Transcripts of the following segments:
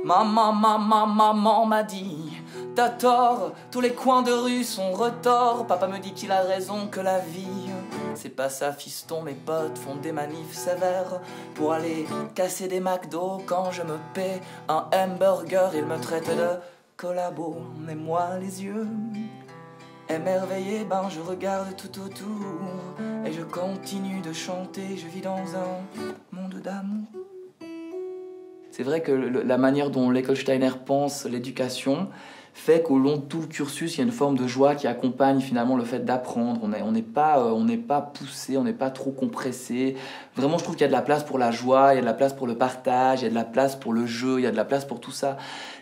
Maman m'a dit, t'as tort, tous les coins de rue sont retors. Papa me dit qu'il a raison, que la vie, c'est pas ça fiston. Mes potes font des manifs sévères pour aller casser des McDo. Quand je me paie un hamburger, ils me traitent de collabo. Mais moi les yeux émerveillés, ben je regarde tout autour et je continue de chanter. Je vis dans un monde d'amour. C'est vrai que la manière dont l'école Steiner pense l'éducation fait qu'au long de tout le cursus, il y a une forme de joie qui accompagne finalement le fait d'apprendre. On n'est pas poussé, on n'est pas trop compressé. Vraiment, je trouve qu'il y a de la place pour la joie, il y a de la place pour le partage, il y a de la place pour le jeu, il y a de la place pour tout ça.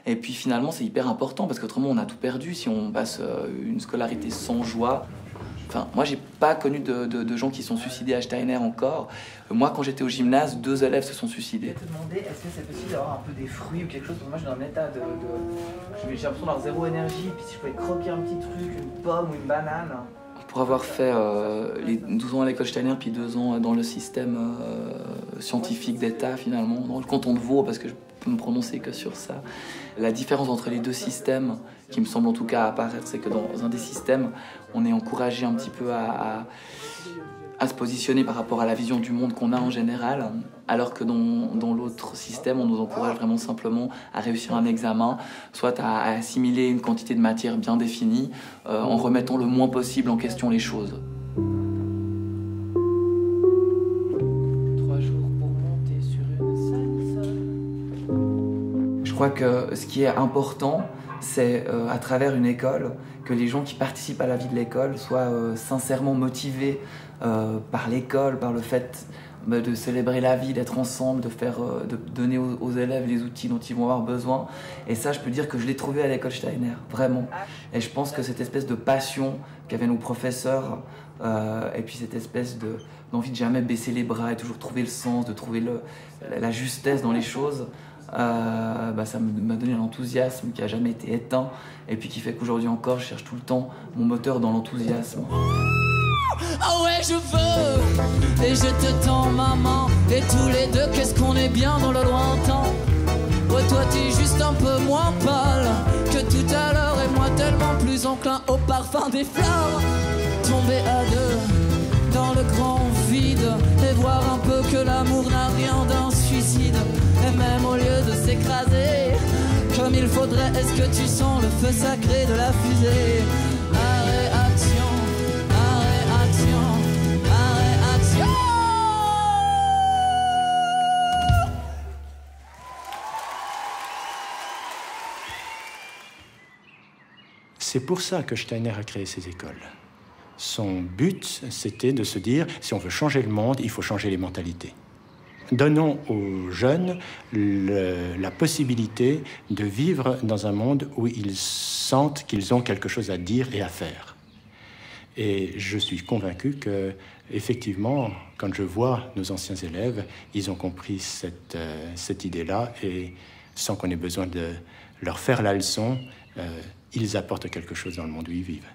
Et puis finalement, c'est hyper important parce qu'autrement, on a tout perdu si on passe une scolarité sans joie. Enfin, moi, j'ai pas connu de gens qui sont suicidés à Steiner encore. Moi, quand j'étais au gymnase, 2 élèves se sont suicidés. Je vais te demander, est-ce que c'est possible d'avoir un peu des fruits ou quelque chose? Moi, je suis dans un état j'ai l'impression d'avoir zéro énergie. Puis si je pouvais croquer un petit truc, une pomme ou une banane. Pour avoir fait les 12 ans à l'école Steiner, puis 2 ans dans le système scientifique d'État, finalement, dans le canton de Vaud, parce que je peux me prononcer que sur ça. La différence entre les deux systèmes, qui me semble en tout cas apparaître, c'est que dans un des systèmes, on est encouragé un petit peu à se positionner par rapport à la vision du monde qu'on a en général, alors que dans l'autre système, on nous encourage vraiment simplement à réussir un examen, soit à assimiler une quantité de matière bien définie, en remettant le moins possible en question les choses. 3 jours pour monter sur une scène seule. Je crois que ce qui est important, c'est à travers une école, que les gens qui participent à la vie de l'école soient sincèrement motivés par l'école, par le fait de célébrer la vie, d'être ensemble, de donner aux élèves les outils dont ils vont avoir besoin. Et ça, je peux dire que je l'ai trouvé à l'école Steiner, vraiment. Et je pense que cette espèce de passion qu'avaient nos professeurs, et puis cette espèce d'envie de jamais baisser les bras et toujours trouver le sens, de trouver la justesse dans les choses, ça m'a donné un enthousiasme qui n'a jamais été éteint et puis qui fait qu'aujourd'hui encore je cherche tout le temps mon moteur dans l'enthousiasme. Ah ouais je veux, et je te tends maman, et tous les deux qu'est-ce qu'on est bien dans le lointain. Ouais toi t'es juste un peu moins pâle que tout à l'heure, et moi tellement plus enclin au parfum des fleurs. Tomber à deux dans le grand vide et voir un peu que l'amour n'a rien d'un suicide. Et même au lieu de s'écraser comme il faudrait, est-ce que tu sens le feu sacré de la fusée? Réaction, réaction, réaction. C'est pour ça que Steiner a créé ces écoles. Son but, c'était de se dire, si on veut changer le monde, il faut changer les mentalités. Donnons aux jeunes la possibilité de vivre dans un monde où ils sentent qu'ils ont quelque chose à dire et à faire. Et je suis convaincu que, effectivement, quand je vois nos anciens élèves, ils ont compris cette idée-là, et sans qu'on ait besoin de leur faire la leçon, ils apportent quelque chose dans le monde où ils vivent.